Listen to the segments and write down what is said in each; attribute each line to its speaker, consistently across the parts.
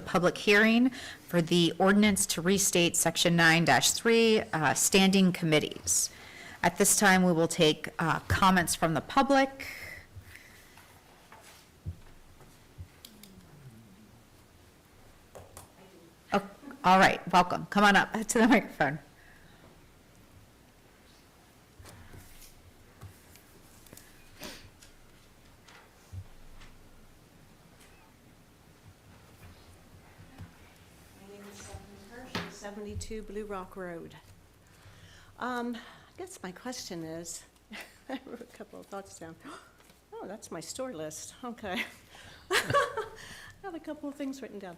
Speaker 1: public hearing for the ordinance to restate Section 9-3, standing committees. At this time, we will take comments from the public. Oh, all right, welcome. Come on up to the microphone.
Speaker 2: My name is 72 Blue Rock Road. I guess my question is, I wrote a couple of thoughts down. Oh, that's my store list. Okay. I have a couple of things written down.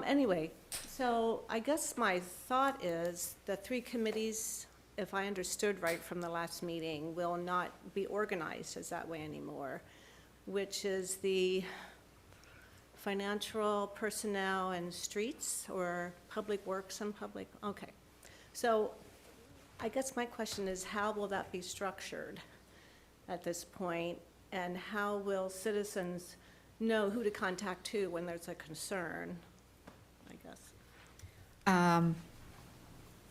Speaker 2: Anyway, so I guess my thought is the three committees, if I understood right from the last meeting, will not be organized as that way anymore, which is the financial, personnel, and streets, or public works and public, okay. So I guess my question is, how will that be structured at this point, and how will citizens know who to contact who when there's a concern, I guess?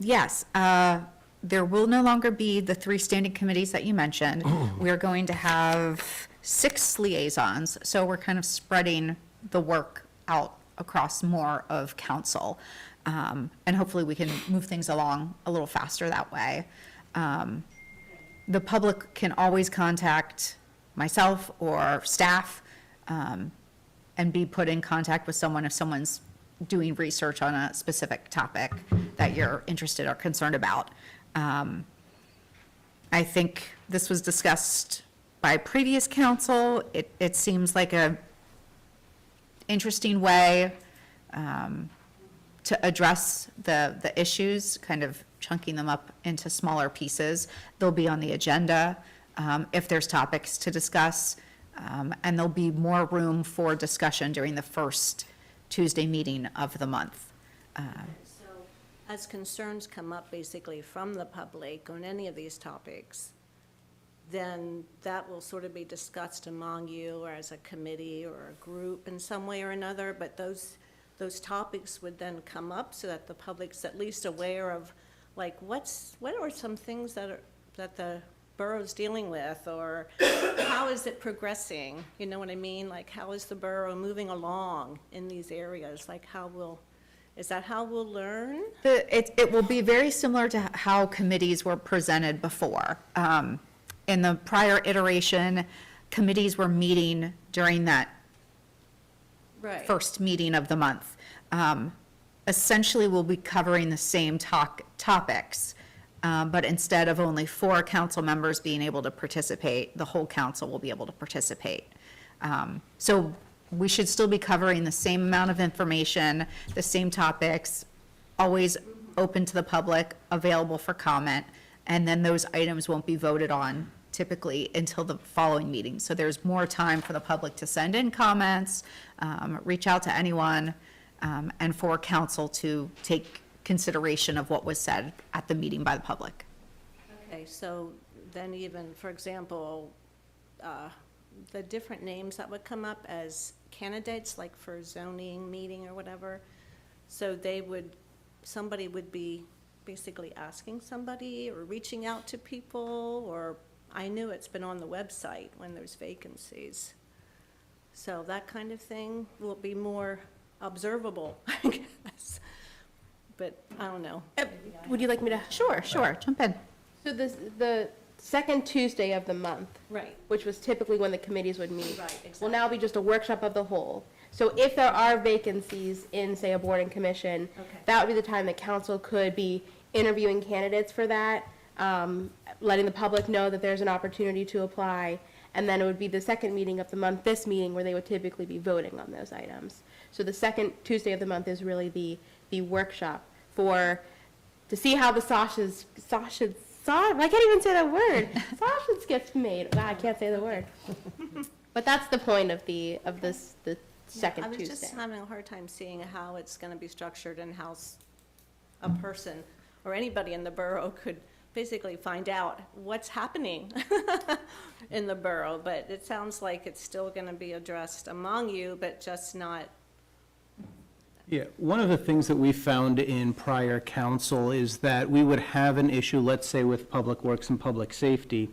Speaker 1: Yes, there will no longer be the three standing committees that you mentioned. We are going to have 6 liaisons, so we're kind of spreading the work out across more of council. And hopefully we can move things along a little faster that way. The public can always contact myself or staff, and be put in contact with someone if someone's doing research on a specific topic that you're interested or concerned about. I think this was discussed by previous council. It seems like a interesting way to address the issues, kind of chunking them up into smaller pieces. They'll be on the agenda if there's topics to discuss, and there'll be more room for discussion during the first Tuesday meeting of the month.
Speaker 2: So as concerns come up basically from the public on any of these topics, then that will sort of be discussed among you or as a committee or a group in some way or another, but those topics would then come up so that the public's at least aware of, like, what are some things that the borough's dealing with, or how is it progressing? You know what I mean? Like, how is the borough moving along in these areas? Like, is that how we'll learn?
Speaker 1: It will be very similar to how committees were presented before. In the prior iteration, committees were meeting during that
Speaker 2: Right.
Speaker 1: first meeting of the month. Essentially, we'll be covering the same topics, but instead of only 4 council members being able to participate, the whole council will be able to participate. So we should still be covering the same amount of information, the same topics, always open to the public, available for comment, and then those items won't be voted on typically until the following meeting. So there's more time for the public to send in comments, reach out to anyone, and for council to take consideration of what was said at the meeting by the public.
Speaker 2: Okay, so then even, for example, the different names that would come up as candidates, like for zoning meeting or whatever, so somebody would be basically asking somebody or reaching out to people, or I knew it's been on the website when there's vacancies. So that kind of thing will be more observable, I guess. But I don't know.
Speaker 3: Would you like me to?
Speaker 1: Sure, jump in.
Speaker 3: So the second Tuesday of the month,
Speaker 2: Right.
Speaker 3: which was typically when the committees would meet,
Speaker 2: Right,
Speaker 3: will
Speaker 2: exactly.
Speaker 3: now be just a workshop of the whole. So if there are vacancies in, say, a board and commission,
Speaker 2: Okay.
Speaker 3: that would be the time that council could be interviewing candidates for that, letting the public know that there's an opportunity to apply, and then it would be the second meeting of the month, this meeting, where they would typically be voting on those items. So the second Tuesday of the month is really the workshop to see how the sausage, I can't even say that word. Sausage gets made. Wow, I can't say the word. But that's the point of the second
Speaker 2: I was
Speaker 3: Tuesday.
Speaker 2: just having a hard time seeing how it's going to be structured and how a person or anybody in the borough could basically find out what's happening in the borough. But it sounds like it's still going to be addressed among you, but just not
Speaker 4: Yeah, one of the things that we found in prior council is that we would have an issue, let's say with Public Works and Public Safety.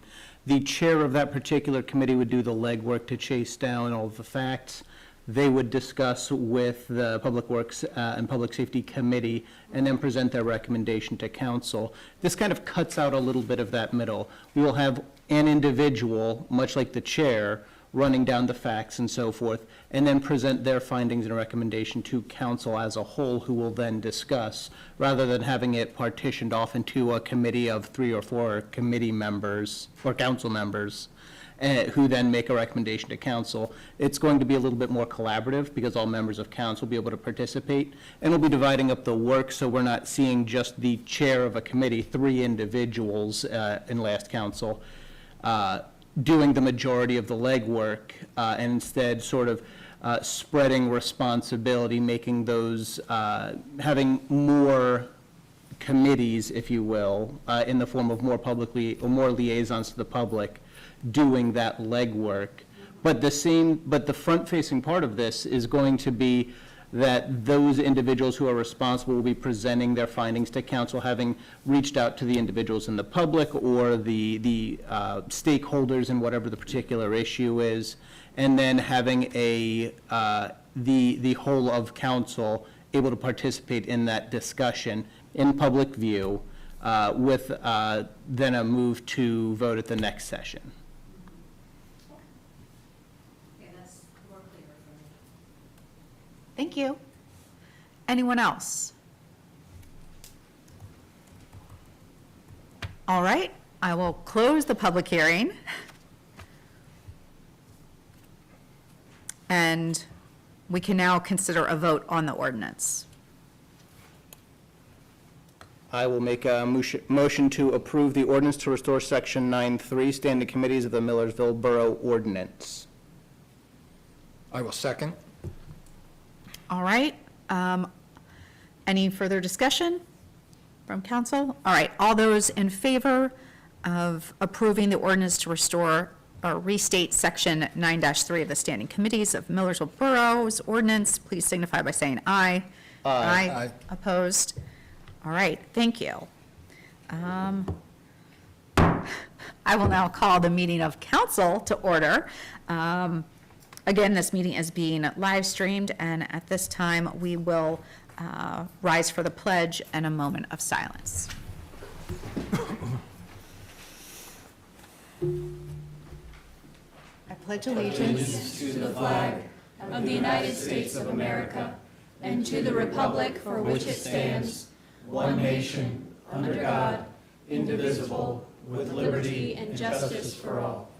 Speaker 4: The chair of that particular committee would do the legwork to chase down all of the facts. They would discuss with the Public Works and Public Safety Committee and then present their recommendation to council. This kind of cuts out a little bit of that middle. We will have an individual, much like the chair, running down the facts and so forth, and then present their findings and recommendation to council as a whole, who will then discuss, rather than having it partitioned off into a committee of 3 or 4 committee members or council members, who then make a recommendation to council. It's going to be a little bit more collaborative because all members of council will be able to participate, and we'll be dividing up the work so we're not seeing just the chair of a committee, 3 individuals in last council, doing the majority of the legwork, and instead sort of spreading responsibility, making those, having more committees, if you will, in the form of more more liaisons to the public, doing that legwork. But the front-facing part of this is going to be that those individuals who are responsible will be presenting their findings to council, having reached out to the individuals in the public or the stakeholders in whatever the particular issue is, and then having the whole of council able to participate in that discussion in public view, with then a move to vote at the next session.
Speaker 1: Thank you. Anyone else? All right, I will close the public hearing. And we can now consider a vote on the ordinance.
Speaker 4: I will make a motion to approve the ordinance to restore Section 9.3, standing committees of the Millersville Borough Ordinance.
Speaker 5: I will second.
Speaker 1: All right. Any further discussion from council? All right, all those in favor of approving the ordinance to restore or restate Section 9-3 of the Standing Committees of Millersville Borough's ordinance, please signify by saying aye.
Speaker 4: Aye.
Speaker 5: Aye.
Speaker 1: Opposed? All right, thank you. I will now call the meeting of council to order. Again, this meeting is being live streamed, and at this time, we will rise for the pledge and a moment of silence. I pledge allegiance
Speaker 6: to the flag of the United States of America and to the republic for which it stands, one nation, under God, indivisible, with liberty and justice for all.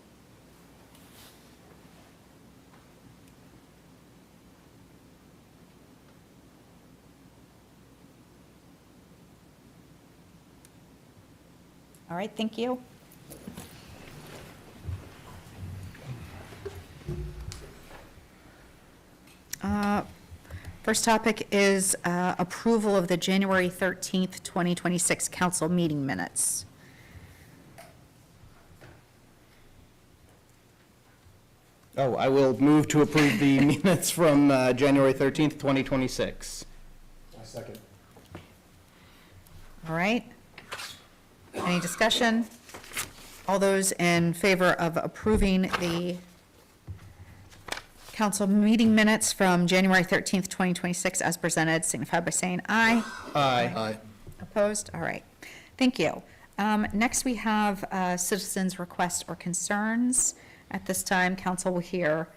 Speaker 1: All right, thank you. First topic is approval of the January 13th, 2026 council meeting minutes.
Speaker 4: Oh, I will move to approve the minutes from January 13th, 2026.
Speaker 5: I second.
Speaker 1: All right. Any discussion? All those in favor of approving the council meeting minutes from January 13th, 2026 as presented, signify by saying aye.
Speaker 4: Aye.
Speaker 5: Aye.
Speaker 1: Opposed? All right. Thank you. Next, we have citizens' requests or concerns. At this time, council will hear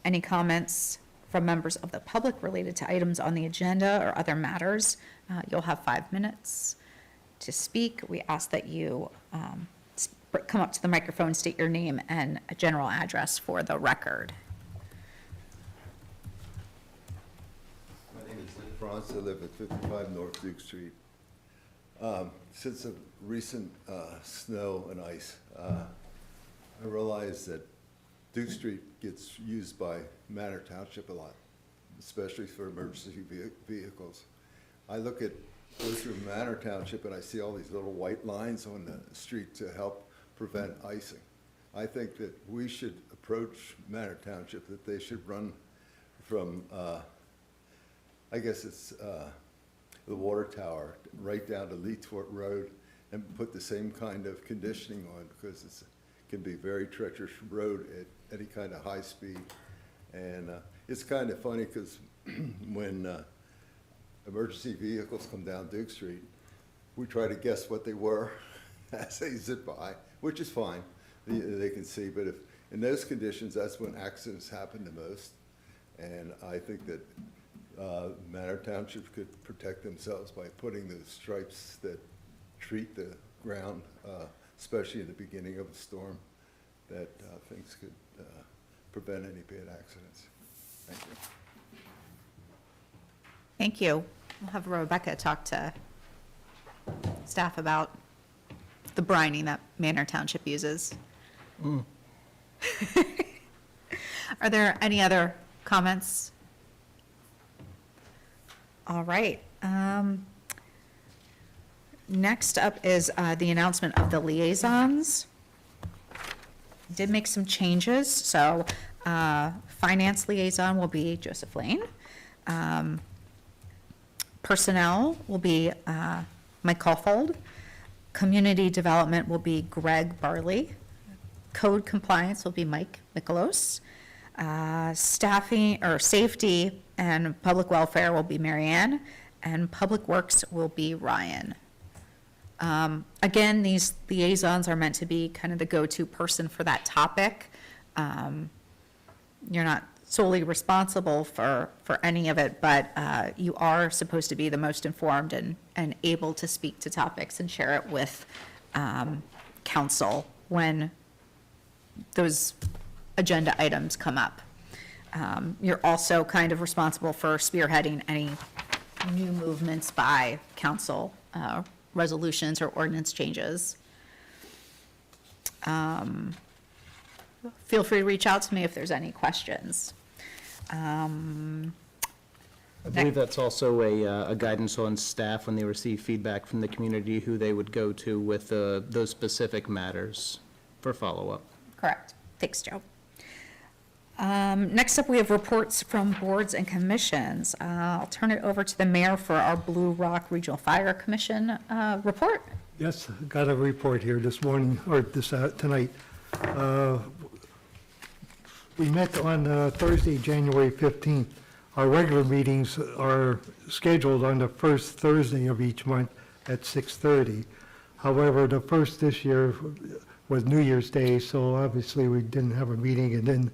Speaker 1: any comments from members of the public related to items on the agenda or other matters. You'll have 5 minutes to speak. We ask that you come up to the microphone, state your name and a general address for the record.
Speaker 7: My name is Lynn Franz. I live at 55 North Duke Street. Since the recent snow and ice, I realize that Duke Street gets used by Manor Township a lot, especially for emergency vehicles. I go through Manor Township and I see all these little white lines on the street to help prevent icing. I think that we should approach Manor Township, that they should run from I guess it's the water tower right down to Leetfort Road and put the same kind of conditioning on because it can be very treacherous road at any kind of high speed. And it's kind of funny because when emergency vehicles come down Duke Street, we try to guess what they were as they zip by, which is fine. They can see, but if in those conditions, that's when accidents happen the most. And I think that Manor Township could protect themselves by putting those stripes that treat the ground, especially in the beginning of a storm, that things could prevent any bad accidents. Thank you.
Speaker 1: Thank you. We'll have Rebecca talk to staff about the brining that Manor Township uses. Are there any other comments? All right. Next up is the announcement of the liaisons. Did make some changes, so finance liaison will be Joseph Lane. Personnel will be Mike Caulfield. Community development will be Greg Barley. Code compliance will be Mike Mikolos. Staffing or safety and public welfare will be Marianne, and public works will be Ryan. Again, these liaisons are meant to be kind of the go-to person for that topic. You're not solely responsible for any of it, but you are supposed to be the most informed and able to speak to topics and share it with council when those agenda items come up. You're also kind of responsible for spearheading any new movements by council, resolutions or ordinance changes. Feel free to reach out to me if there's any questions.
Speaker 4: I believe that's also a guidance on staff when they receive feedback from the community, who they would go to with those specific matters for follow-up.
Speaker 1: Correct. Thanks, Joe. Next up, we have reports from boards and commissions. I'll turn it over to the mayor for our Blue Rock Regional Fire Commission report.
Speaker 8: Yes, got a report here this morning, or tonight. We met on Thursday, January 15th. Our regular meetings are scheduled on the first Thursday of each month at 6:30. However, the first this year was New Year's Day, so obviously we didn't have a meeting, and then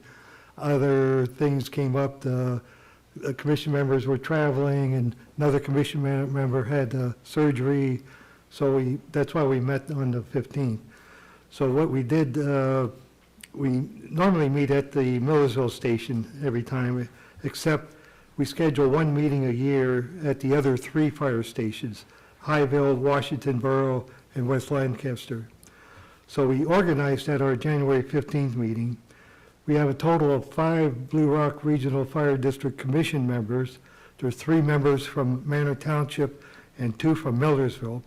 Speaker 8: other things came up. The commission members were traveling, and another commission member had surgery, so that's why we met on the 15th. So what we did, we normally meet at the Millersville station every time, except we schedule one meeting a year at the other three fire stations, Highville, Washington Borough, and West Lancaster. So we organized at our January 15th meeting. We have a total of 5 Blue Rock Regional Fire District Commission members. There's 3 members from Manor Township and 2 from Millersville.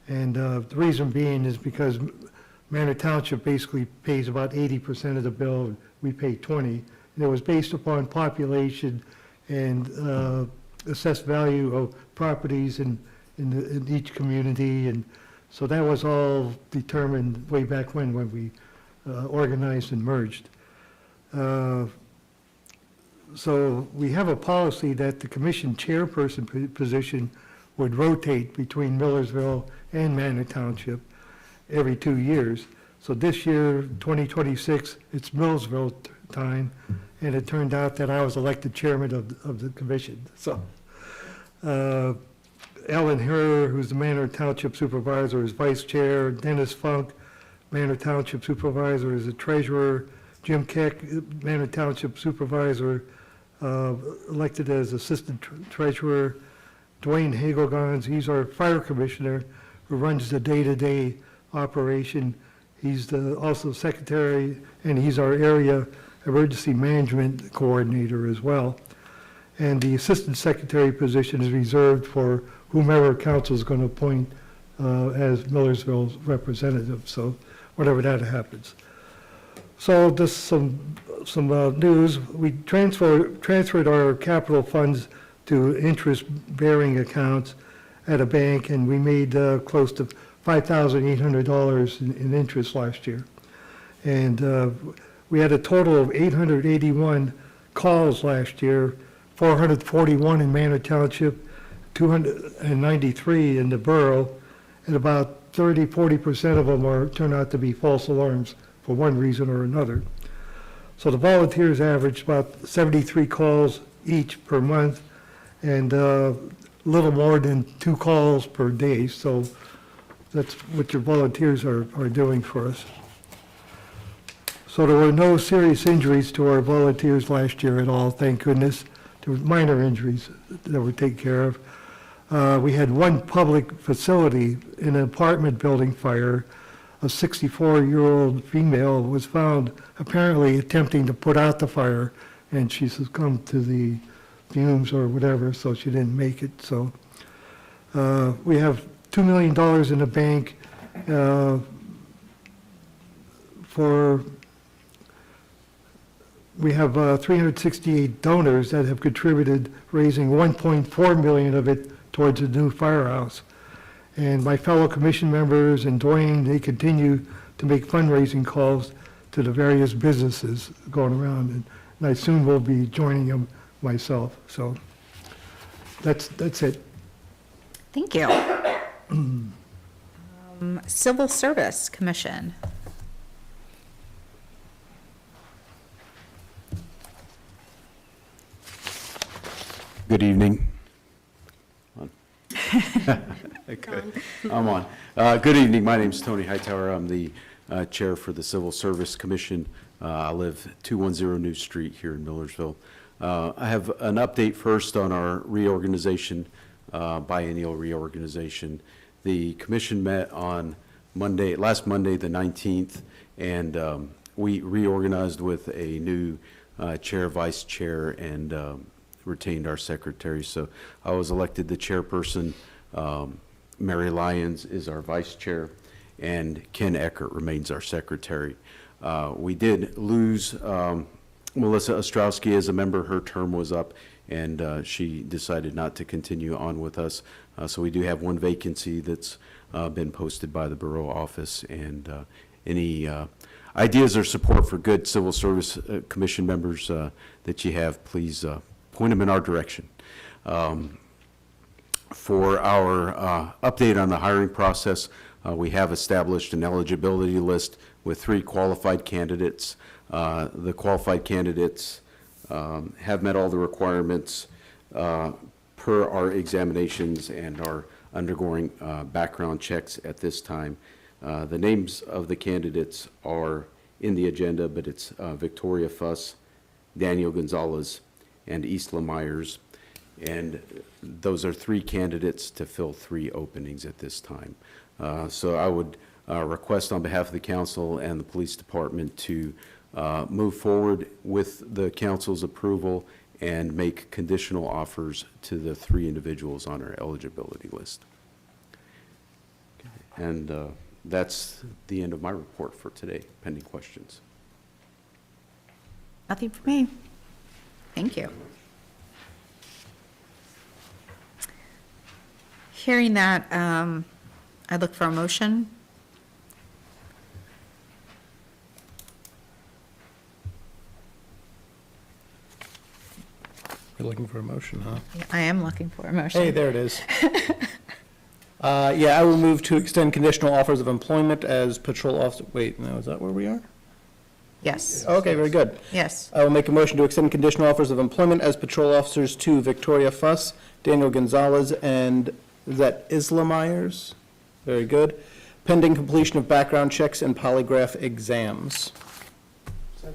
Speaker 8: And the reason being is because Manor Township basically pays about 80% of the bill. We pay 20%. And it was based upon population and assessed value of properties in each community. And so that was all determined way back when we organized and merged. So we have a policy that the commission chairperson position would rotate between Millersville and Manor Township every 2 years. So this year, 2026, it's Millersville time, and it turned out that I was elected chairman of the commission. So Ellen Herr, who's the Manor Township supervisor, is vice chair. Dennis Funk, Manor Township supervisor, is the treasurer. Jim Keck, Manor Township supervisor, elected as assistant treasurer. Dwayne Hagelgans, he's our fire commissioner who runs the day-to-day operation. He's also secretary, and he's our area emergency management coordinator as well. And the assistant secretary position is reserved for whomever council is going to appoint as Millersville's representative, so whatever that happens. So just some news. We transferred our capital funds to interest-bearing accounts at a bank, and we made close to $5,800 in interest last year. And we had a total of 881 calls last year, 441 in Manor Township, 293 in the borough, and about 40% of them turn out to be false alarms for one reason or another. So the volunteers average about 73 calls each per month, and a little more than 2 calls per day. So that's what your volunteers are doing for us. So there were no serious injuries to our volunteers last year at all, thank goodness. There were minor injuries that were taken care of. We had one public facility in an apartment building fire. A 64-year-old female was found apparently attempting to put out the fire, and she succumbed to the fumes or whatever, so she didn't make it. So we have $2 million in the bank we have 368 donors that have contributed, raising $1.4 million of it towards a new firehouse. And my fellow commission members and Dwayne, they continue to make fundraising calls to the various businesses going around, and I soon will be joining them myself. So that's it.
Speaker 1: Thank you. Civil Service Commission.
Speaker 9: Good evening. Okay, I'm on. Good evening. My name's Tony Hightower. I'm the chair for the Civil Service Commission. I live 210 New Street here in Millersville. I have an update first on our reorganization, biennial reorganization. The commission met on last Monday, the 19th, and we reorganized with a new chair, vice chair, and retained our secretary. So I was elected the chairperson. Mary Lyons is our vice chair, and Ken Eckert remains our secretary. We did lose Melissa Ostrowski as a member. Her term was up, and she decided not to continue on with us. So we do have one vacancy that's been posted by the borough office, and any ideas or support for good civil service commission members that you have, please point them in our direction. For our update on the hiring process, we have established an eligibility list with 3 qualified candidates. The qualified candidates have met all the requirements per our examinations and are undergoing background checks at this time. The names of the candidates are in the agenda, but it's Victoria Fuss, Daniel Gonzalez, and Isla Myers. And those are 3 candidates to fill 3 openings at this time. So I would request on behalf of the council and the police department to move forward with the council's approval and make conditional offers to the 3 individuals on our eligibility list. And that's the end of my report for today, pending questions.
Speaker 1: Nothing for me. Thank you. Hearing that, I look for a motion.
Speaker 4: You're looking for a motion, huh?
Speaker 1: I am looking for a motion.
Speaker 10: Hey, there it is. Yeah, I will move to extend conditional offers of employment as patrol officer. Wait, no, is that where we are?
Speaker 1: Yes,
Speaker 10: Okay, very good.
Speaker 1: yes.
Speaker 10: I will make a motion to extend conditional offers of employment as patrol officers to Victoria Fuss, Daniel Gonzalez, and is that Isla Myers? Very good. Pending completion of background checks and polygraph exams.
Speaker 1: All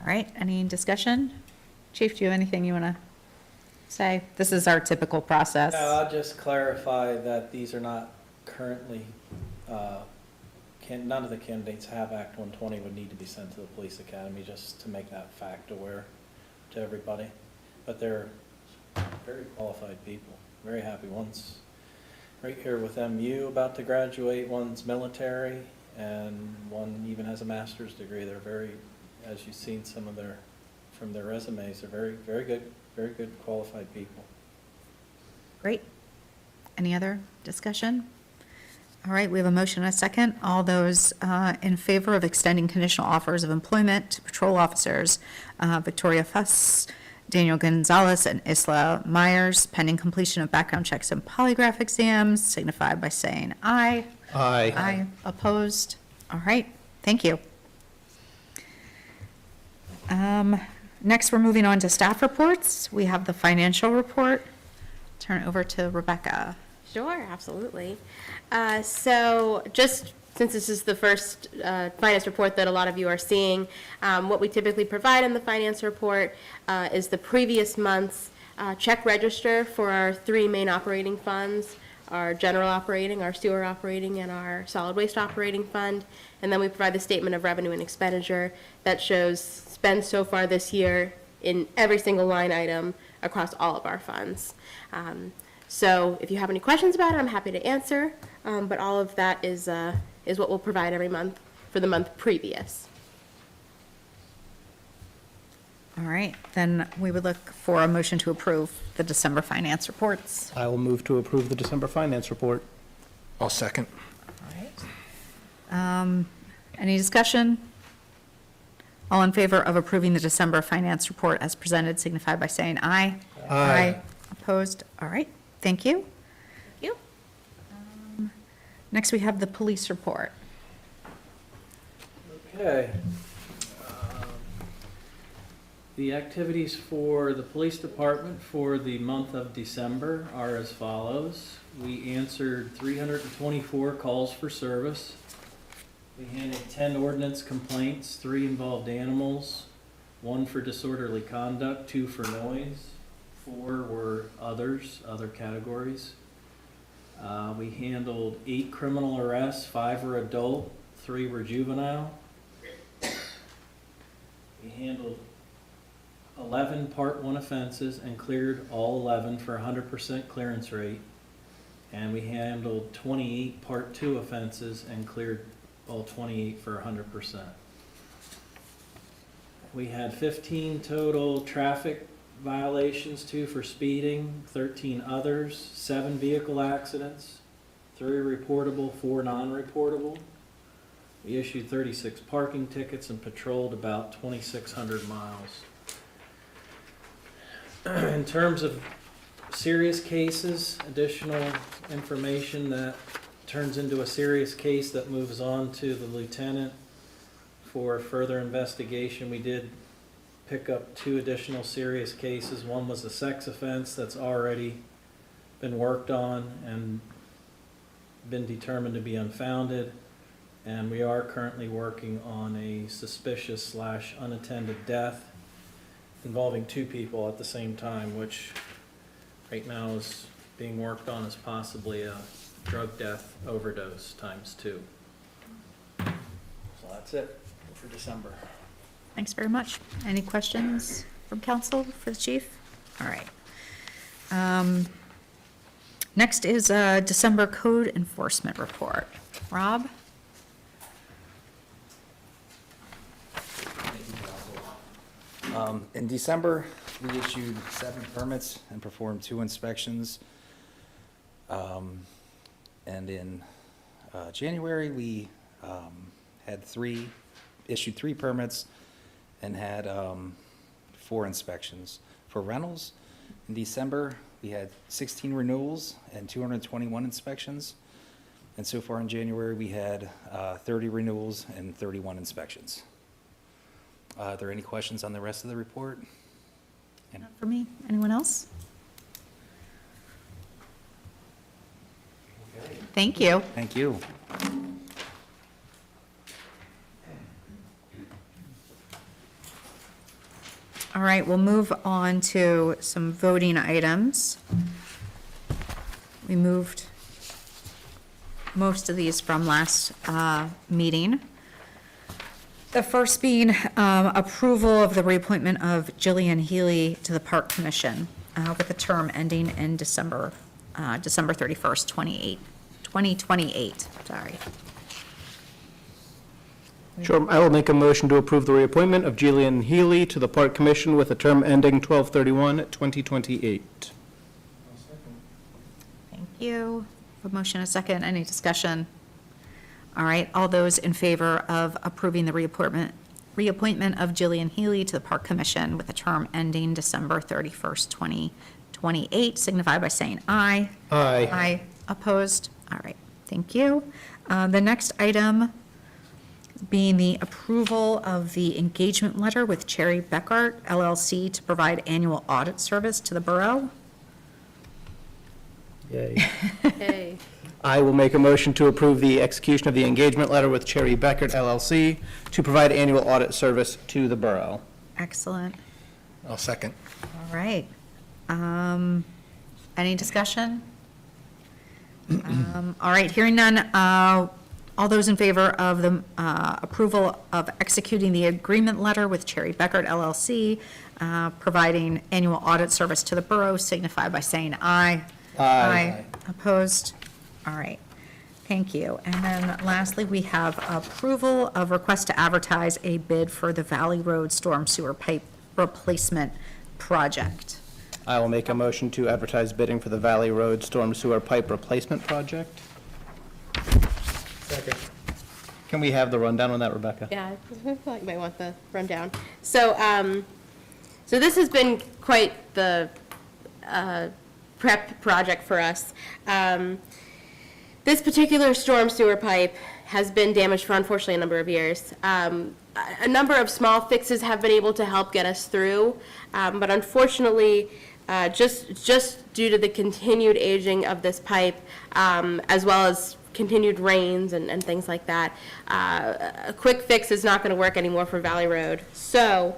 Speaker 1: right, any discussion? Chief, do you have anything you want to say? This is our typical process.
Speaker 11: I'll just clarify that these are not currently, none of the candidates have Act 120 would need to be sent to the police academy, just to make that fact aware to everybody. But they're very qualified people, very happy. One's right here with MU about to graduate, one's military, and one even has a master's degree. They're very, as you've seen some of their from their resumes. They're very good qualified people.
Speaker 1: Great. Any other discussion? All right, we have a motion and a second. All those in favor of extending conditional offers of employment to patrol officers Victoria Fuss, Daniel Gonzalez, and Isla Myers, pending completion of background checks and polygraph exams, signify by saying aye.
Speaker 10: Aye.
Speaker 1: Aye. Opposed? All right, thank you. Next, we're moving on to staff reports. We have the financial report. Turn it over to Rebecca.
Speaker 3: Sure, absolutely. So just since this is the first finance report that a lot of you are seeing, what we typically provide in the finance report is the previous month's check register for our three main operating funds, our general operating, our sewer operating, and our solid waste operating fund. And then we provide the statement of revenue and expenditure that shows spend so far this year in every single line item across all of our funds. So if you have any questions about it, I'm happy to answer, but all of that is what we'll provide every month for the month previous.
Speaker 1: All right, then we would look for a motion to approve the December finance reports.
Speaker 10: I will move to approve the December finance report.
Speaker 5: I'll second.
Speaker 1: All right. Any discussion? All in favor of approving the December finance report as presented signify by saying aye.
Speaker 10: Aye.
Speaker 1: Opposed? All right, thank you.
Speaker 3: Thank you.
Speaker 1: Next, we have the police report.
Speaker 11: Okay. The activities for the police department for the month of December are as follows. We answered 324 calls for service. We handled 10 ordinance complaints, 3 involved animals, 1 for disorderly conduct, 2 for noise, 4 were others, other categories. We handled 8 criminal arrests, 5 were adult, 3 were juvenile. We handled 11 Part 1 offenses and cleared all 11 for 100% clearance rate. And we handled 28 Part 2 offenses and cleared all 28 for 100%. We had 15 total traffic violations, 2 for speeding, 13 others, 7 vehicle accidents, 3 reportable, 4 non-reportable. We issued 36 parking tickets and patrolled about 2,600 miles. In terms of serious cases, additional information that turns into a serious case that moves on to the lieutenant for further investigation, we did pick up 2 additional serious cases. One was a sex offense that's already been worked on and been determined to be unfounded. And we are currently working on a suspicious / unattended death involving 2 people at the same time, which right now is being worked on as possibly a drug death overdose ×2. So that's it for December.
Speaker 1: Thanks very much. Any questions from council for the chief? All right. Next is a December code enforcement report. Rob?
Speaker 12: In December, we issued 7 permits and performed 2 inspections. And in January, we issued 3 permits and had 4 inspections. For rentals, in December, we had 16 renewals and 221 inspections. And so far in January, we had 30 renewals and 31 inspections. Are there any questions on the rest of the report?
Speaker 1: Not for me. Anyone else? Thank you.
Speaker 12: Thank you.
Speaker 1: All right, we'll move on to some voting items. We moved most of these from last meeting. The first being approval of the reappointment of Jillian Healy to the Park Commission with a term ending in December 31st, 2028. Sorry.
Speaker 10: Sure, I will make a motion to approve the reappointment of Jillian Healy to the Park Commission with a term ending 12/31/2028.
Speaker 1: Thank you. A motion, a second, any discussion? All right, all those in favor of approving the reappointment of Jillian Healy to the Park Commission with a term ending December 31st, 2028, signify by saying aye.
Speaker 10: Aye.
Speaker 1: Aye. Opposed? All right, thank you. The next item being the approval of the engagement letter with Cherry Beckart LLC to provide annual audit service to the borough.
Speaker 10: Yay.
Speaker 3: Hey.
Speaker 10: I will make a motion to approve the execution of the engagement letter with Cherry Beckert LLC to provide annual audit service to the borough.
Speaker 1: Excellent.
Speaker 5: I'll second.
Speaker 1: All right. Any discussion? All right, hearing none, all those in favor of the approval of executing the agreement letter with Cherry Beckert LLC, providing annual audit service to the borough, signify by saying aye.
Speaker 10: Aye.
Speaker 1: Opposed? All right, thank you. And then lastly, we have approval of request to advertise a bid for the Valley Road Storm Sewer Pipe Replacement Project.
Speaker 10: I will make a motion to advertise bidding for the Valley Road Storm Sewer Pipe Replacement Project.
Speaker 5: Second.
Speaker 10: Can we have the rundown on that, Rebecca?
Speaker 3: Yeah, I feel like you might want the rundown. So, so this has been quite the prep project for us. This particular storm sewer pipe has been damaged for unfortunately a number of years. A number of small fixes have been able to help get us through, but unfortunately, just due to the continued aging of this pipe, as well as continued rains and things like that, a quick fix is not going to work anymore for Valley Road. So,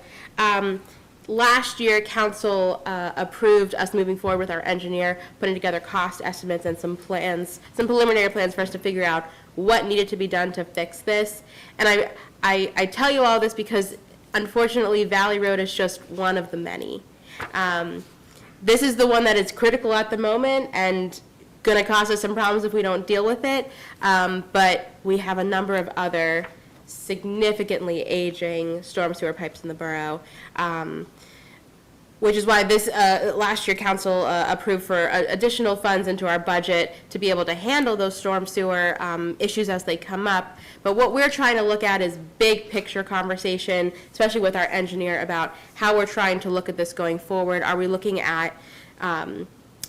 Speaker 3: last year, council approved us moving forward with our engineer, putting together cost estimates and some plans, some preliminary plans for us to figure out what needed to be done to fix this. And I tell you all this because, unfortunately, Valley Road is just one of the many. This is the one that is critical at the moment and going to cause us some problems if we don't deal with it. But we have a number of other significantly aging storm sewer pipes in the borough, which is why this last year council approved for additional funds into our budget to be able to handle those storm sewer issues as they come up. But what we're trying to look at is big picture conversation, especially with our engineer, about how we're trying to look at this going forward. Are we looking at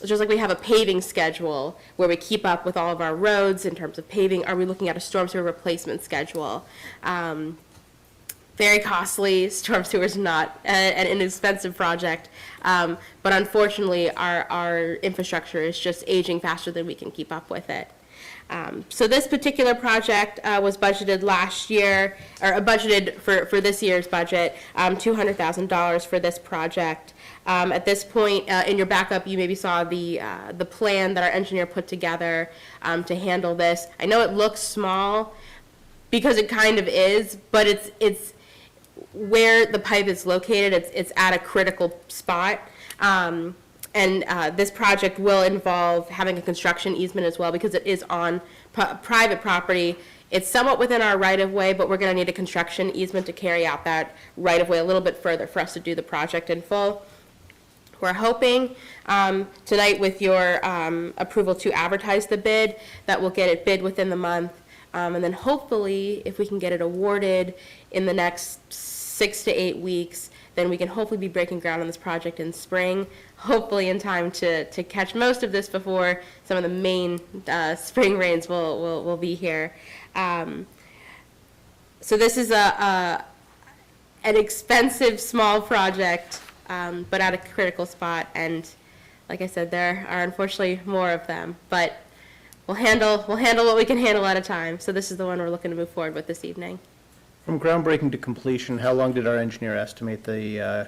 Speaker 3: just like we have a paving schedule where we keep up with all of our roads in terms of paving, are we looking at a storm sewer replacement schedule? Very costly. Storm sewer is not an inexpensive project, but unfortunately, our infrastructure is just aging faster than we can keep up with it. So this particular project was budgeted last year, or budgeted for this year's budget, $200,000 for this project. At this point, in your backup, you maybe saw the plan that our engineer put together to handle this. I know it looks small because it kind of is, but it's where the pipe is located. It's at a critical spot. And this project will involve having a construction easement as well because it is on private property. It's somewhat within our right-of-way, but we're going to need a construction easement to carry out that right-of-way a little bit further for us to do the project in full. We're hoping tonight with your approval to advertise the bid, that we'll get it bid within the month. And then hopefully, if we can get it awarded in the next 6 to 8 weeks, then we can hopefully be breaking ground on this project in spring, hopefully in time to catch most of this before some of the main spring rains will be here. So this is an expensive, small project, but at a critical spot. And like I said, there are unfortunately more of them, but we'll handle what we can handle at a time. So this is the one we're looking to move forward with this evening.
Speaker 10: From groundbreaking to completion, how long did our engineer estimate the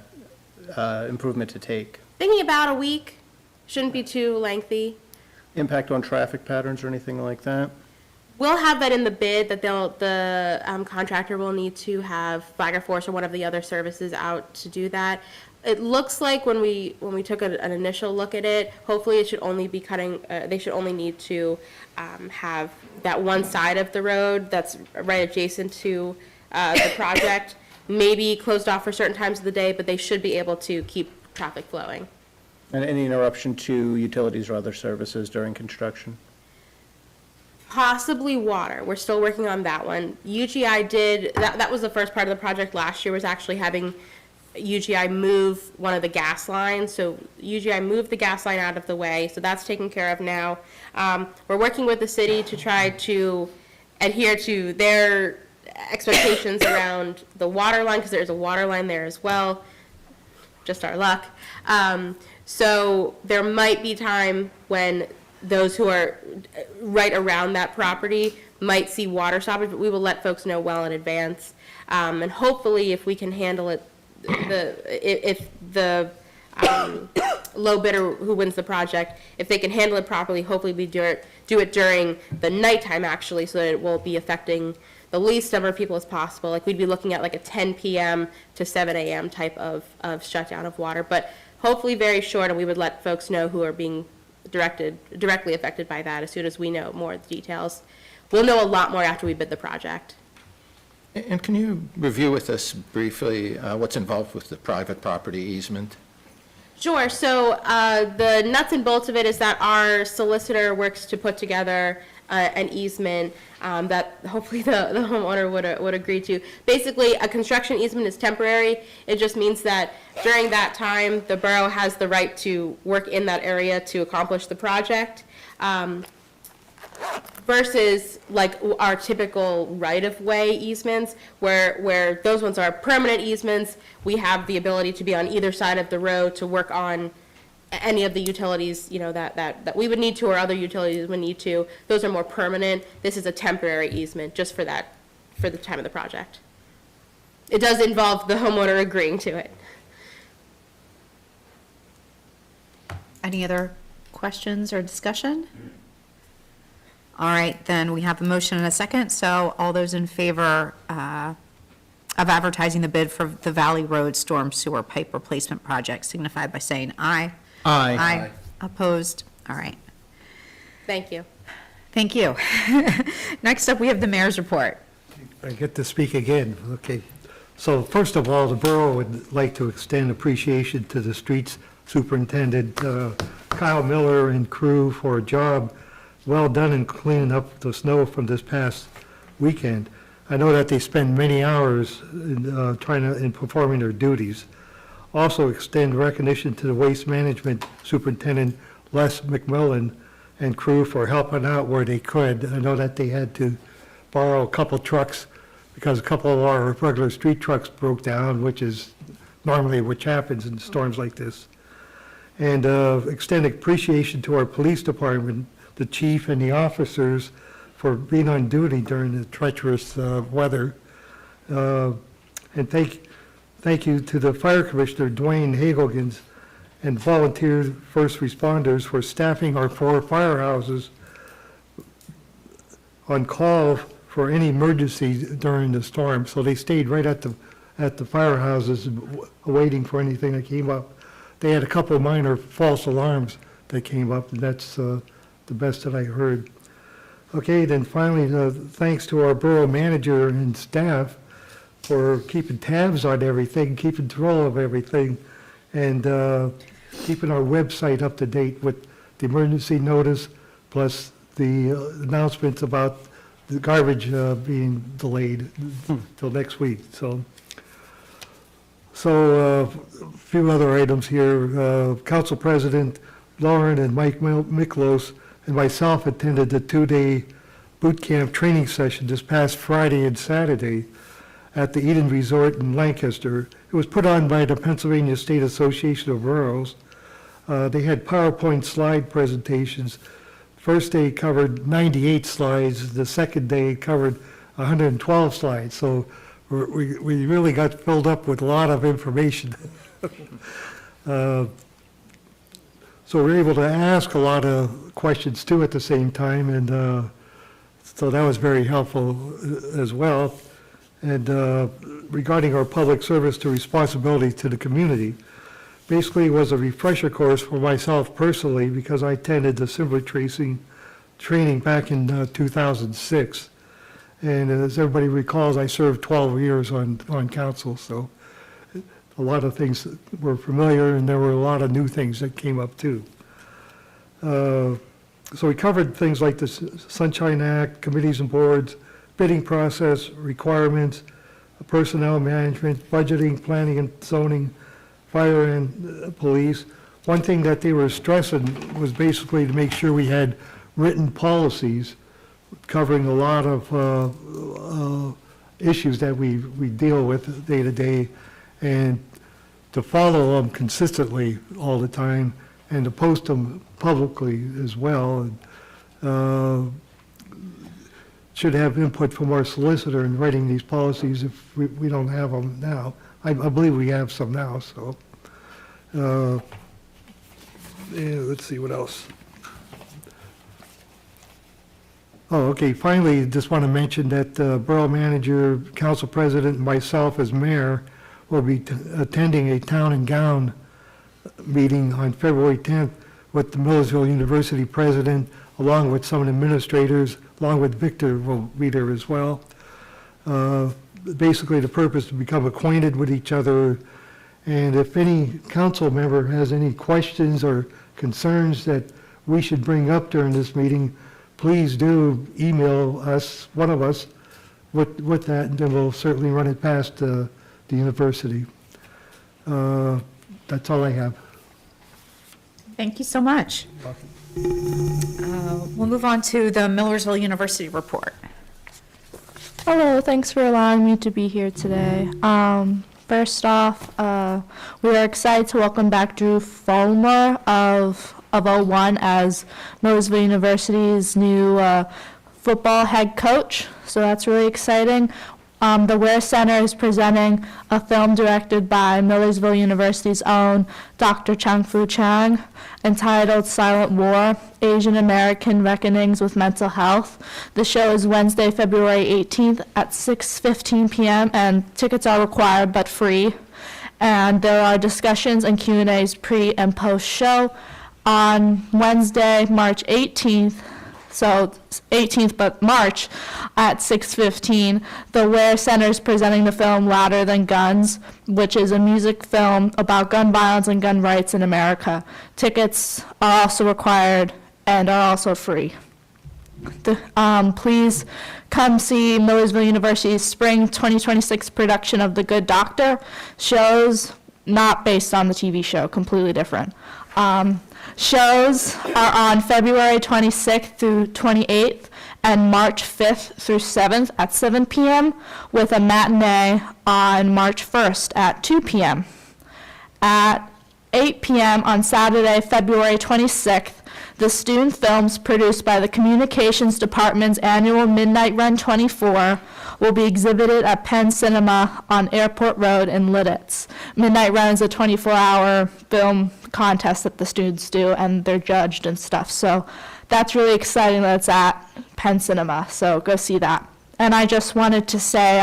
Speaker 10: improvement to take?
Speaker 3: Thinking about a week, shouldn't be too lengthy.
Speaker 10: Impact on traffic patterns or anything like that?
Speaker 3: We'll have that in the bid, that the contractor will need to have Flagger Force or one of the other services out to do that. It looks like when we took an initial look at it, hopefully it should only be cutting, they should only need to have that one side of the road that's right adjacent to the project. Maybe closed off for certain times of the day, but they should be able to keep traffic flowing.
Speaker 10: And any interruption to utilities or other services during construction?
Speaker 3: Possibly water. We're still working on that one. UGI did, that was the first part of the project last year, was actually having UGI move one of the gas lines. So UGI moved the gas line out of the way, so that's taken care of now. We're working with the city to try to adhere to their expectations around the water line, because there's a water line there as well. Just our luck. So there might be time when those who are right around that property might see water stoppage, but we will let folks know well in advance. And hopefully, if we can handle it, if the low bidder who wins the project, if they can handle it properly, hopefully we do it during the nighttime actually, so that it will be affecting the least number of people as possible. Like, we'd be looking at like a 10 p.m. to 7 a.m. type of shutdown of water, but hopefully very short, and we would let folks know who are being directly affected by that as soon as we know more of the details. We'll know a lot more after we bid the project.
Speaker 5: And can you review with us briefly what's involved with the private property easement?
Speaker 3: Sure. So the nuts and bolts of it is that our solicitor works to put together an easement that hopefully the homeowner would agree to. Basically, a construction easement is temporary. It just means that during that time, the borough has the right to work in that area to accomplish the project. Versus like our typical right-of-way easements, where those ones are permanent easements. We have the ability to be on either side of the road to work on any of the utilities, that we would need to, or other utilities would need to. Those are more permanent. This is a temporary easement just for the time of the project. It does involve the homeowner agreeing to it.
Speaker 1: Any other questions or discussion? All right, then we have a motion and a second, so all those in favor of advertising the bid for the Valley Road Storm Sewer Pipe Replacement Project signify by saying aye.
Speaker 10: Aye.
Speaker 1: Aye. Opposed? All right.
Speaker 3: Thank you.
Speaker 1: Thank you. Next up, we have the mayor's report.
Speaker 8: I get to speak again, okay. So first of all, the borough would like to extend appreciation to the streets superintendent, Kyle Miller and crew for a job well done in cleaning up the snow from this past weekend. I know that they spend many hours in performing their duties. Also extend recognition to the waste management superintendent, Les McMillan, and crew for helping out where they could. I know that they had to borrow a couple trucks because a couple of our regular street trucks broke down, which is normally which happens in storms like this. And extend appreciation to our police department, the chief and the officers, for being on duty during the treacherous weather. And thank you to the fire commissioner, Dwayne Hagelgans, and volunteer first responders for staffing our 4 firehouses on call for any emergency during the storm. So they stayed right at the firehouses waiting for anything that came up. They had a couple of minor false alarms that came up, and that's the best that I heard. Okay, then finally, thanks to our borough manager and staff for keeping tabs on everything, keeping control of everything, and keeping our website up to date with the emergency notice, plus the announcements about the garbage being delayed till next week. So a few other items here. Council President Lauren and Mike Miklos and myself attended the 2-day boot camp training session this past Friday and Saturday at the Eden Resort in Lancaster. It was put on by the Pennsylvania State Association of Boroughs. They had PowerPoint slide presentations. First day covered 98 slides. The second day covered 112 slides. So we really got filled up with a lot of information. So we're able to ask a lot of questions too at the same time, and so that was very helpful as well. And regarding our public service to responsibility to the community, basically it was a refresher course for myself personally because I attended the similar training back in 2006. And as everybody recalls, I served 12 years on council, so a lot of things were familiar, and there were a lot of new things that came up too. So we covered things like the Sunshine Act, committees and boards, bidding process, requirements, personnel management, budgeting, planning and zoning, fire and police. One thing that they were stressing was basically to make sure we had written policies covering a lot of issues that we deal with day to day, and to follow them consistently all the time, and to post them publicly as well. And, should have input from our solicitor in writing these policies if we don't have them now. I believe we have some now, so. Yeah, let's see what else. Oh, okay, finally, just want to mention that Borough Manager, Council President, and myself as mayor will be attending a town and gown meeting on February 10th with the Millersville University President, along with some administrators, along with Victor will be there as well. Basically, the purpose to become acquainted with each other, and if any council member has any questions or concerns that we should bring up during this meeting, please do email us, one of us, with that, and then we'll certainly run it past the university. That's all I have.
Speaker 1: Thank you so much. We'll move on to the Millersville University report.
Speaker 13: Hello, thanks for allowing me to be here today. First off, we are excited to welcome back Drew Fulmer of 01 as Millersville University's new football head coach, so that's really exciting. The Ware Center is presenting a film directed by Millersville University's own Dr. Chang-Fu Chang, entitled Silent War, Asian American Reckonings with Mental Health. The show is Wednesday, February 18th at 6:15 p.m. and tickets are required but free. And there are discussions and Q&As pre and post show. On Wednesday, March 18th, so 18th but March at 6:15, the Ware Center is presenting the film Louder Than Guns, which is a music film about gun violence and gun rights in America. Tickets are also required and are also free. Please come see Millersville University's spring 2026 production of The Good Doctor. Shows not based on the TV show, completely different. Shows are on February 26th through 28th and March 5th through 7th at 7 p.m. with a matinee on March 1st at 2 p.m. At 8 p.m. on Saturday, February 26th, the student films produced by the Communications Department's annual Midnight Run 24 will be exhibited at Penn Cinema on Airport Road in Lidditz. Midnight Run is a 24-hour film contest that the students do, and they're judged and stuff. So that's really exciting that it's at Penn Cinema, so go see that. And I just wanted to say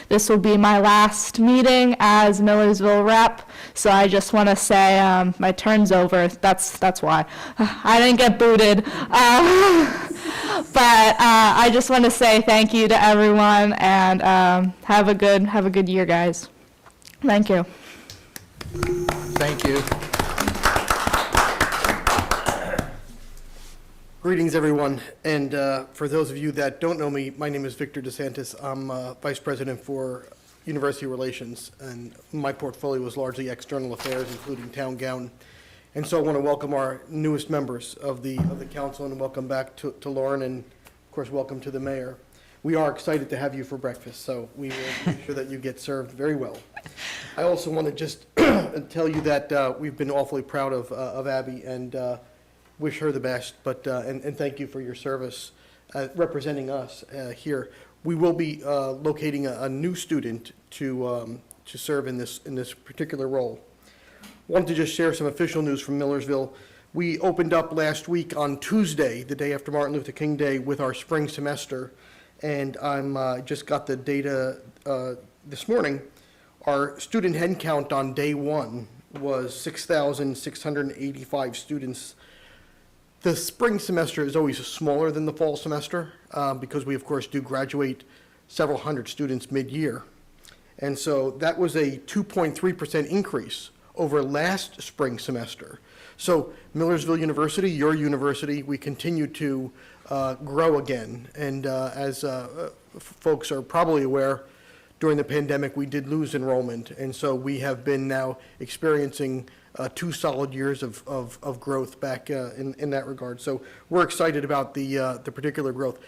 Speaker 13: this will be my last meeting as Millersville rep, so I just want to say my turn's over. That's why. I didn't get booted. But I just want to say thank you to everyone, and have a good year, guys. Thank you.
Speaker 5: Thank you.
Speaker 14: Greetings, everyone. And for those of you that don't know me, my name is Victor DeSantis. I'm Vice President for University Relations, and my portfolio is largely external affairs, including town gown. And so I want to welcome our newest members of the council, and welcome back to Lauren, and of course, welcome to the mayor. We are excited to have you for breakfast, so we will make sure that you get served very well. I also want to just tell you that we've been awfully proud of Abby, and wish her the best, but and thank you for your service representing us here. We will be locating a new student to serve in this particular role. Wanted to just share some official news from Millersville. We opened up last week on Tuesday, the day after Martin Luther King Day, with our spring semester, and I'm just got the data this morning. Our student head count on day one was 6,685 students. The spring semester is always smaller than the fall semester because we, of course, do graduate several hundred students mid-year. And so that was a 2.3% increase over last spring semester. So Millersville University, your university, we continue to grow again. And as folks are probably aware, during the pandemic, we did lose enrollment. And so we have been now experiencing 2 solid years of growth back in that regard. So we're excited about the particular growth.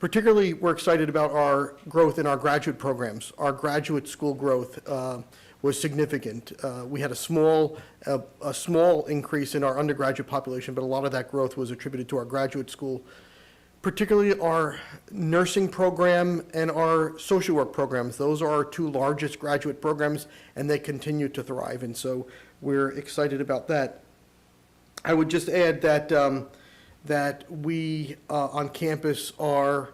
Speaker 14: Particularly, we're excited about our growth in our graduate programs. Our graduate school growth was significant. We had a small increase in our undergraduate population, but a lot of that growth was attributed to our graduate school, particularly our nursing program and our social work programs. Those are our 2 largest graduate programs, and they continue to thrive, and so we're excited about that. I would just add that we on campus are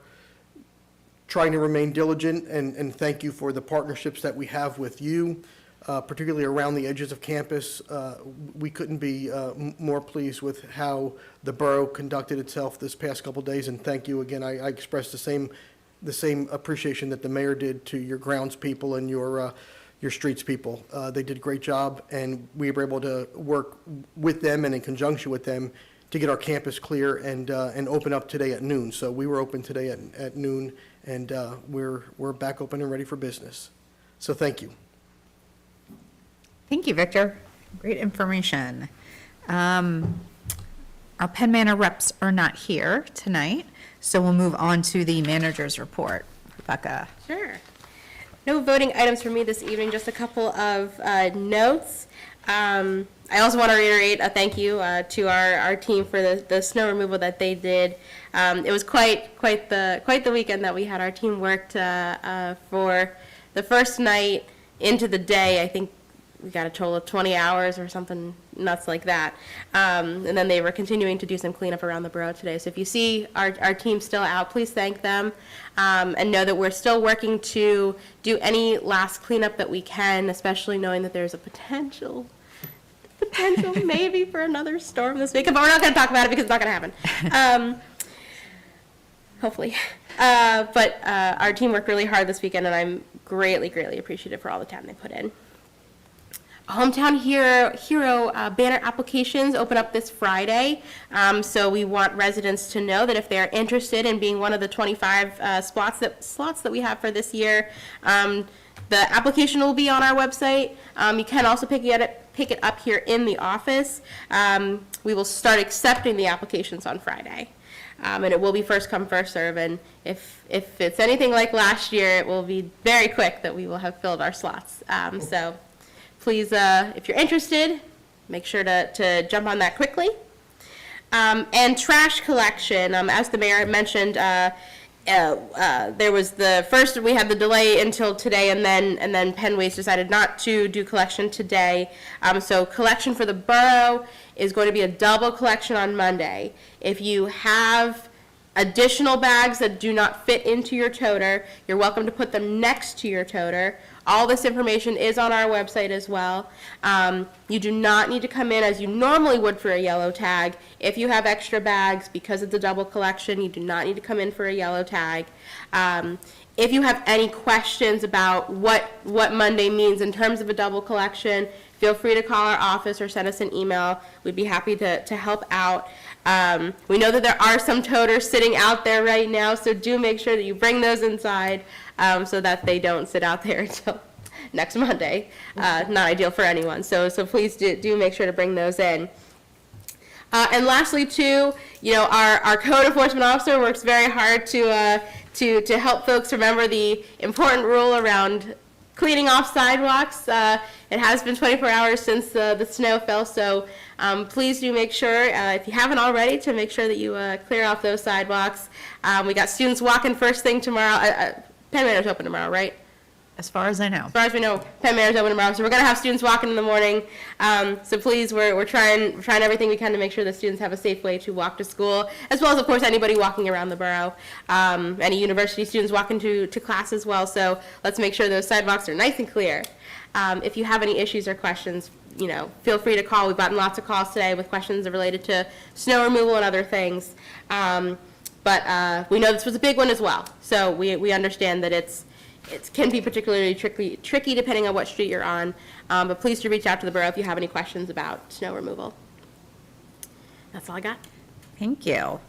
Speaker 14: trying to remain diligent, and thank you for the partnerships that we have with you, particularly around the edges of campus. We couldn't be more pleased with how the borough conducted itself this past couple days, and thank you again. I express the same appreciation that the mayor did to your grounds people and your streets people. They did a great job, and we were able to work with them and in conjunction with them to get our campus clear and open up today at noon. So we were open today at noon, and we're back open and ready for business. So thank you.
Speaker 1: Thank you, Victor. Great information. Our Penn Manor reps are not here tonight, so we'll move on to the manager's report. Rebecca.
Speaker 3: Sure. No voting items for me this evening, just a couple of notes. I also want to reiterate a thank you to our team for the snow removal that they did. It was quite the weekend that we had. Our team worked for the first night into the day. I think we got a total of 20 hours or something nuts like that. And then they were continuing to do some cleanup around the borough today. So if you see our team still out, please thank them. And know that we're still working to do any last cleanup that we can, especially knowing that there's a potential maybe for another storm this weekend. But we're not going to talk about it because it's not going to happen. Hopefully. But our team worked really hard this weekend, and I'm greatly appreciative for all the time they put in. Hometown Hero banner applications open up this Friday, so we want residents to know that if they are interested in being one of the 25 slots that we have for this year, the application will be on our website. You can also pick it up here in the office. We will start accepting the applications on Friday, and it will be first come, first serve. And if it's anything like last year, it will be very quick that we will have filled our slots. So. Please, if you're interested, make sure to jump on that quickly. And trash collection, as the mayor mentioned, there was we had the delay until today, and then Penn Waste decided not to do collection today. So collection for the borough is going to be a double collection on Monday. If you have additional bags that do not fit into your toter, you're welcome to put them next to your toter. All this information is on our website as well. You do not need to come in as you normally would for a yellow tag. If you have extra bags, because it's a double collection, you do not need to come in for a yellow tag. If you have any questions about what Monday means in terms of a double collection, feel free to call our office or send us an email. We'd be happy to help out. We know that there are some toters sitting out there right now, so do make sure that you bring those inside so that they don't sit out there until next Monday. Not ideal for anyone, so please do make sure to bring those in. And lastly, too, our code enforcement officer works very hard to help folks remember the important rule around cleaning off sidewalks. It has been 24 hours since the snow fell, so please do make sure, if you haven't already, to make sure that you clear off those sidewalks. We got students walking first thing tomorrow. Penn Manor's open tomorrow, right?
Speaker 1: as far as I know.
Speaker 3: As far as we know, Penn Manor's open tomorrow, so we're gonna have students walking in the morning. So please, we're trying everything we can to make sure the students have a safe way to walk to school, as well as, of course, anybody walking around the borough. Any university students walking to class as well, so let's make sure those sidewalks are nice and clear. If you have any issues or questions, feel free to call. We've gotten lots of calls today with questions related to snow removal and other things. But we know this was a big one as well, so we understand that it can be particularly tricky depending on what street you're on. But please do reach out to the borough if you have any questions about snow removal. That's all I got.
Speaker 1: Thank you.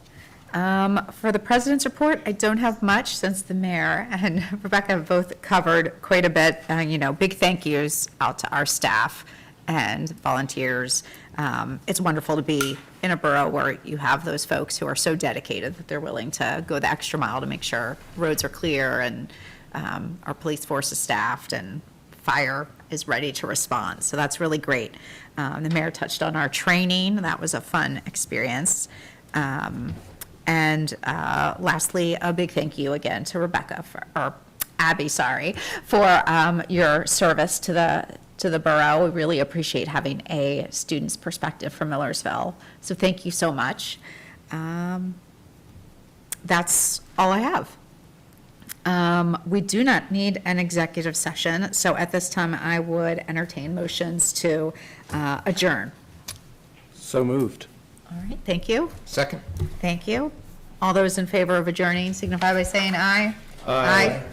Speaker 1: For the president's report, I don't have much since the mayor and Rebecca have both covered quite a bit. Big thank yous out to our staff and volunteers. It's wonderful to be in a borough where you have those folks who are so dedicated that they're willing to go the extra mile to make sure roads are clear and our police force is staffed and fire is ready to respond. So that's really great. The mayor touched on our training. That was a fun experience. And lastly, a big thank you again to Rebecca, or Abby, sorry, for your service to the borough. We really appreciate having a student's perspective from Millersville. So thank you so much. That's all I have. We do not need an executive session, so at this time, I would entertain motions to adjourn.
Speaker 10: So moved.
Speaker 1: All right, thank you.
Speaker 5: Second?
Speaker 1: Thank you. All those in favor of adjourning signify by saying aye. Aye.